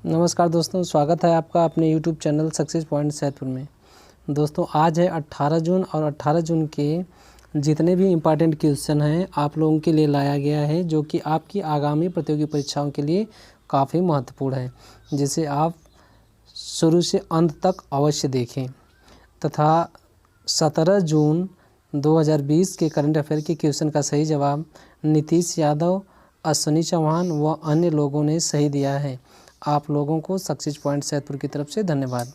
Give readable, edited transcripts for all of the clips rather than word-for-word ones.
नमस्कार दोस्तों, स्वागत है आपका अपने YouTube channel success point Saidpur में। दोस्तों आज है 18 जून और 18 जून के जितने भी इम्पॉर्टेंट क्वेश्चन हैं आप लोगों के लिए लाया गया है, जो कि आपकी आगामी प्रतियोगी परीक्षाओं के लिए काफ़ी महत्वपूर्ण है, जिसे आप शुरू से अंत तक अवश्य देखें। तथा 17 जून 2020 के करंट अफेयर के क्वेश्चन का सही जवाब नीतीश यादव, अश्विनी चौहान व अन्य लोगों ने सही दिया है। आप लोगों को सक्सेस पॉइंट सैदपुर की तरफ से धन्यवाद।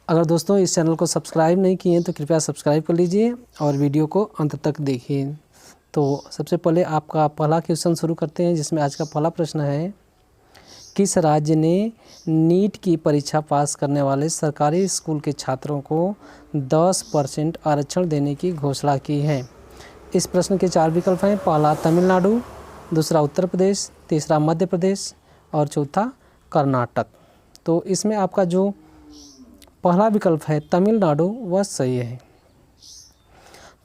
अगर दोस्तों इस चैनल को सब्सक्राइब नहीं किए तो कृपया सब्सक्राइब कर लीजिए और वीडियो को अंत तक देखिए। तो सबसे पहले आपका पहला क्वेश्चन शुरू करते हैं, जिसमें आज का पहला प्रश्न है, किस राज्य ने नीट की परीक्षा पास करने वाले सरकारी स्कूल के छात्रों को 10% आरक्षण देने की घोषणा की है। इस प्रश्न के 4 विकल्प हैं। पहला तमिलनाडु, दूसरा उत्तर प्रदेश, तीसरा मध्य प्रदेश और चौथा कर्नाटक। तो इसमें आपका जो पहला विकल्प है तमिलनाडु वह सही है।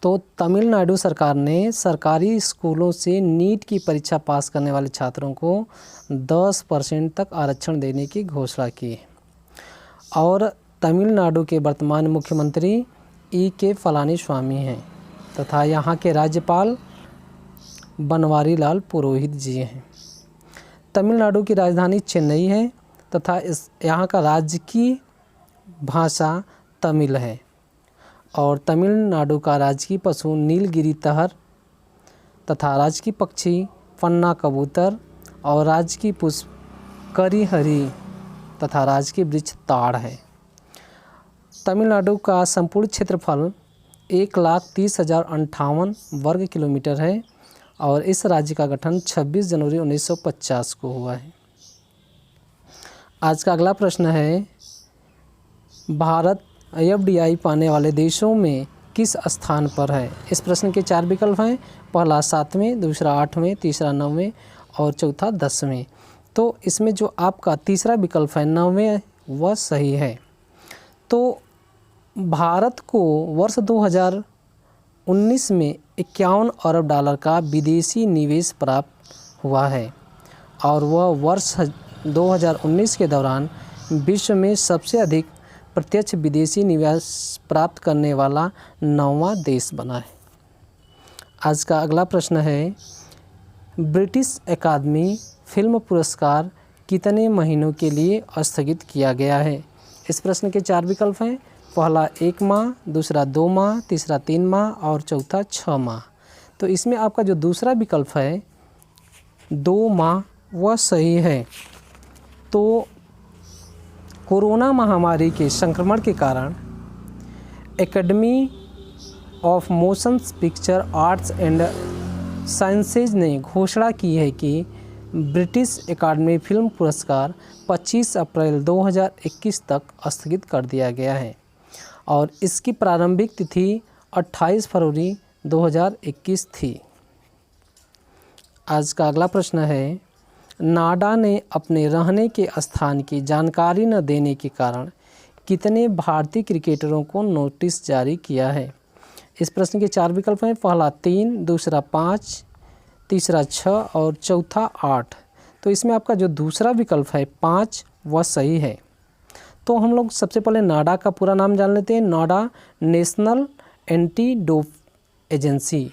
तो तमिलनाडु सरकार ने सरकारी स्कूलों से नीट की परीक्षा पास करने वाले छात्रों को 10% तक आरक्षण देने की घोषणा की है। और तमिलनाडु के वर्तमान मुख्यमंत्री E.K. पलानीस्वामी हैं तथा यहाँ के राज्यपाल बनवारी लाल पुरोहित जी हैं। तमिलनाडु की राजधानी चेन्नई है तथा यहाँ का राजकीय भाषा तमिल है। और तमिलनाडु का राजकीय पशु नीलगिरी तहर तथा राजकीय पक्षी पन्ना कबूतर और राजकीय पुष्प करिहरी तथा राजकीय वृक्ष ताड़ है। तमिलनाडु का संपूर्ण क्षेत्रफल 1,30,058 वर्ग किलोमीटर है और इस राज्य का गठन 26 जनवरी 1950 को हुआ है। आज का अगला प्रश्न है, भारत FDI पाने वाले देशों में किस स्थान पर है। इस प्रश्न के 4 विकल्प हैं। पहला 7वें, दूसरा 8वें, तीसरा 9वें और चौथा 10वें। तो इसमें जो आपका तीसरा विकल्प है 9वें वह सही है। तो भारत को वर्ष 2019 में 51 अरब डॉलर का विदेशी निवेश प्राप्त हुआ है और वह वर्ष 2019 के दौरान विश्व में सबसे अधिक प्रत्यक्ष विदेशी निवेश प्राप्त करने वाला 9वां देश बना है। आज का अगला प्रश्न है, ब्रिटिश अकादमी फिल्म पुरस्कार कितने महीनों के लिए स्थगित किया गया है। इस प्रश्न के 4 विकल्प हैं। पहला 1 माह, दूसरा 2 माह, तीसरा 3 माह और चौथा 6 माह। तो इसमें आपका जो दूसरा विकल्प है 2 माह वह सही है। तो कोरोना महामारी के संक्रमण के कारण academy of motion picture arts and sciences ने घोषणा की है कि ब्रिटिश अकादमी फिल्म पुरस्कार 25 अप्रैल 2021 तक स्थगित कर दिया गया है और इसकी प्रारंभिक तिथि 28 फरवरी 2021 थी। आज का अगला प्रश्न है, नाडा ने अपने रहने के स्थान की जानकारी न देने के कारण कितने भारतीय क्रिकेटरों को नोटिस जारी किया है। इस प्रश्न के 4 विकल्प हैं। पहला 3, दूसरा 5, तीसरा 6 और चौथा 8। तो इसमें आपका जो दूसरा विकल्प है 5 वह सही है। तो हम लोग सबसे पहले नाडा का पूरा नाम जान लेते हैं। नाडा नेशनल एंटी डोप एजेंसी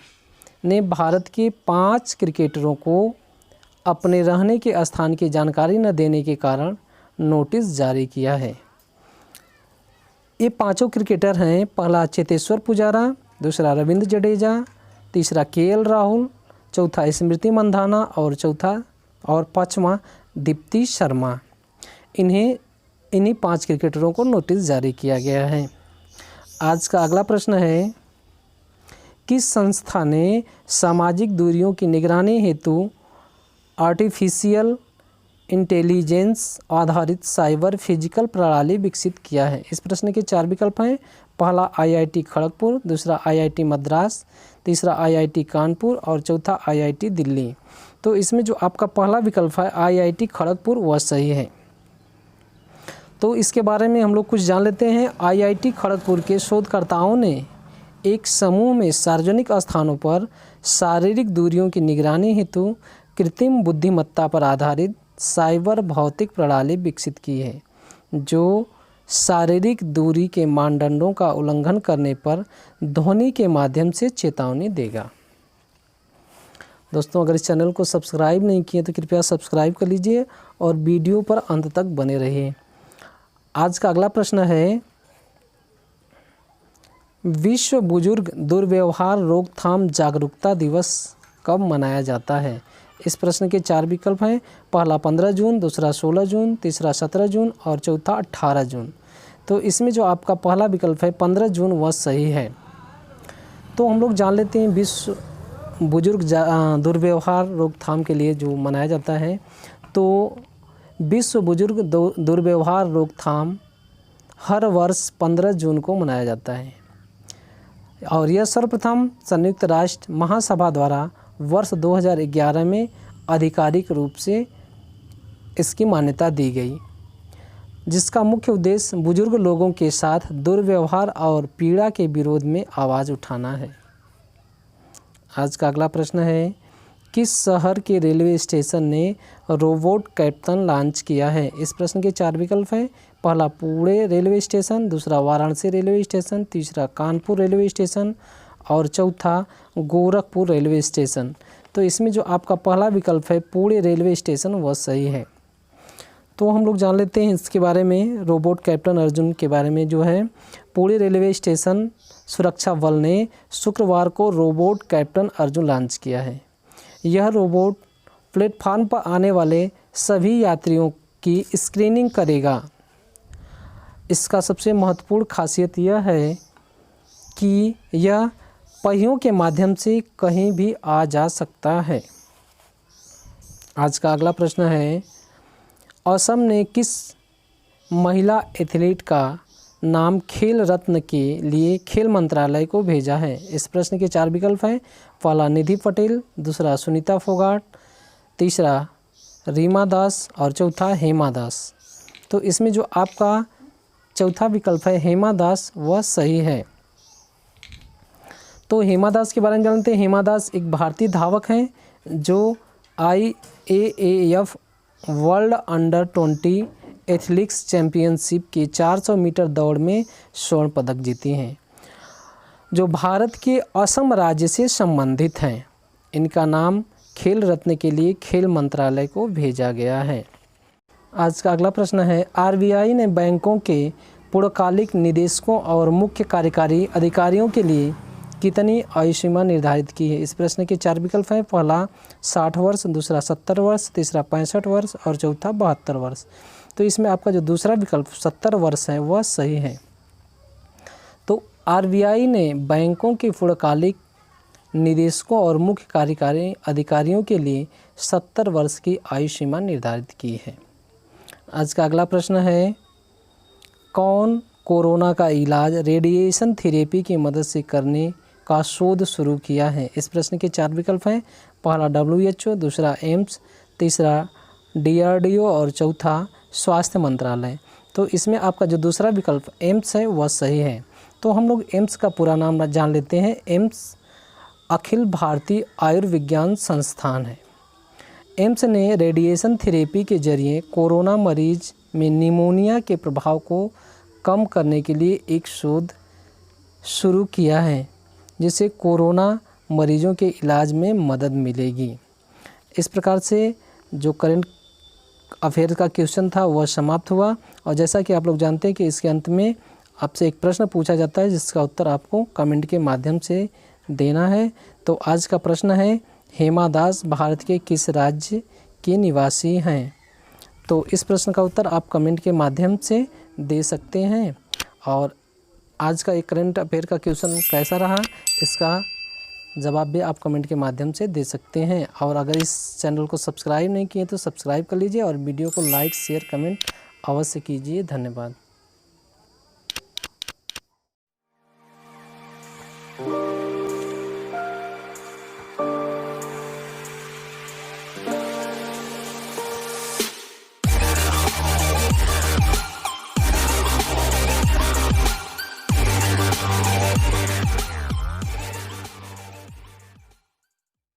ने भारत के 5 क्रिकेटरों को अपने रहने के स्थान की जानकारी न देने के कारण नोटिस जारी किया है। ये 5 क्रिकेटर हैं। पहला चेतेश्वर पुजारा, दूसरा रविंद्र जडेजा, तीसरा KL राहुल, चौथा स्मृति मंधाना और 5वां दीप्ति शर्मा। इन्हीं 5 क्रिकेटरों को नोटिस जारी किया गया है। आज का अगला प्रश्न है, किस संस्था ने सामाजिक दूरियों की निगरानी हेतु आर्टिफिशियल इंटेलिजेंस आधारित साइबर फिजिकल प्रणाली विकसित किया है। इस प्रश्न के 4 विकल्प हैं। पहला IIT खड़गपुर, दूसरा IIT मद्रास, तीसरा IIT कानपुर और चौथा IIT दिल्ली। तो इसमें जो आपका पहला विकल्प है IIT खड़गपुर वह सही है। तो इसके बारे में हम लोग कुछ जान लेते हैं। IIT खड़गपुर के शोधकर्ताओं ने एक समूह में सार्वजनिक स्थानों पर शारीरिक दूरियों की निगरानी हेतु कृत्रिम बुद्धिमत्ता पर आधारित साइबर भौतिक प्रणाली विकसित की है जो शारीरिक दूरी के मानदंडों का उल्लंघन करने पर ध्वनि के माध्यम से चेतावनी देगा। दोस्तों, अगर इस चैनल को सब्सक्राइब नहीं किए तो कृपया सब्सक्राइब कर लीजिए और वीडियो पर अंत तक बने रहिए। आज का अगला प्रश्न है, विश्व बुजुर्ग दुर्व्यवहार रोकथाम जागरूकता दिवस कब मनाया जाता है? इस प्रश्न के 4 विकल्प हैं। पहला 15 जून, दूसरा 16 जून, तीसरा 17 जून और चौथा 18 जून। तो इसमें जो आपका पहला विकल्प है 15 जून वह सही है। तो हम लोग जान लेते हैं विश्व बुजुर्ग दुर्व्यवहार रोकथाम के लिए जो मनाया जाता है। तो विश्व बुजुर्ग दुर्व्यवहार रोकथाम हर वर्ष 15 जून को मनाया जाता है और यह सर्वप्रथम संयुक्त राष्ट्र महासभा द्वारा वर्ष 2011 में आधिकारिक रूप से इसकी मान्यता दी गई, जिसका मुख्य उद्देश्य बुजुर्ग लोगों के साथ दुर्व्यवहार और पीड़ा के विरोध में आवाज़ उठाना है। आज का अगला प्रश्न है, किस शहर के रेलवे स्टेशन ने रोबोट कैप्टन लॉन्च किया है? इस प्रश्न के 4 विकल्प हैं। पहला पुणे रेलवे स्टेशन, दूसरा वाराणसी रेलवे स्टेशन, तीसरा कानपुर रेलवे स्टेशन और चौथा गोरखपुर रेलवे स्टेशन। तो इसमें जो आपका पहला विकल्प है पुणे रेलवे स्टेशन वह सही है। तो हम लोग जान लेते हैं इसके बारे में, रोबोट कैप्टन अर्जुन के बारे में। जो है पुणे रेलवे स्टेशन सुरक्षा बल ने शुक्रवार को रोबोट कैप्टन अर्जुन लॉन्च किया है। यह रोबोट प्लेटफार्म पर आने वाले सभी यात्रियों की स्क्रीनिंग करेगा। इसका सबसे महत्वपूर्ण खासियत यह है कि यह पहियों के माध्यम से कहीं भी आ जा सकता है। आज का अगला प्रश्न है, असम ने किस महिला एथलीट का नाम खेल रत्न के लिए खेल मंत्रालय को भेजा है? इस प्रश्न के 4 विकल्प हैं। पहला निधि पटेल, दूसरा सुनीता फोगाट, तीसरा रीमा दास और चौथा हेमा दास। तो इसमें जो आपका चौथा विकल्प है हेमा दास वह सही है। तो हेमा दास के बारे में जानते हैं। हेमा दास एक भारतीय धावक हैं जो IAAF world under 20 athletics championship के 400 मीटर दौड़ में स्वर्ण पदक जीती हैं, जो भारत के असम राज्य से संबंधित हैं। इनका नाम खेल रत्न के लिए खेल मंत्रालय को भेजा गया है। आज का अगला प्रश्न है, RBI ने बैंकों के पूर्णकालिक निदेशकों और मुख्य कार्यकारी अधिकारियों के लिए कितनी आयु सीमा निर्धारित की है? इस प्रश्न के 4 विकल्प हैं। पहला 60 वर्ष, दूसरा 70 वर्ष, तीसरा 65 वर्ष और चौथा 72 वर्ष। तो इसमें आपका जो दूसरा विकल्प 70 वर्ष है वह सही है। तो RBI ने बैंकों के पूर्णकालिक निदेशकों और मुख्य कार्यकारी अधिकारियों के लिए 70 वर्ष की आयु सीमा निर्धारित की है। आज का अगला प्रश्न है, कौन कोरोना का इलाज रेडिएशन थेरेपी की मदद से करने का शोध शुरू किया है? इस प्रश्न के 4 विकल्प हैं। पहला WHO, दूसरा एम्स, तीसरा DRDO और चौथा स्वास्थ्य मंत्रालय। तो इसमें आपका जो दूसरा विकल्प एम्स है वह सही है। तो हम लोग एम्स का पूरा नाम जान लेते हैं। एम्स अखिल भारतीय आयुर्विज्ञान संस्थान है। एम्स ने रेडिएशन थेरेपी के जरिए कोरोना मरीज में निमोनिया के प्रभाव को कम करने के लिए एक शोध शुरू किया है, जिससे कोरोना मरीजों के इलाज में मदद मिलेगी। इस प्रकार से जो करंट अफेयर का क्वेश्चन था वह समाप्त हुआ। और जैसा कि आप लोग जानते हैं कि इसके अंत में आपसे एक प्रश्न पूछा जाता है, जिसका उत्तर आपको कमेंट के माध्यम से देना है। तो आज का प्रश्न है, हेमा दास भारत के किस राज्य के निवासी हैं? तो इस प्रश्न का उत्तर आप कमेंट के माध्यम से दे सकते हैं। और आज का एक करंट अफेयर का क्वेश्चन कैसा रहा, इसका जवाब भी आप कमेंट के माध्यम से दे सकते हैं। और अगर इस चैनल को सब्सक्राइब नहीं किए तो सब्सक्राइब कर लीजिए और वीडियो को लाइक, शेयर, कमेंट अवश्य कीजिए। धन्यवाद।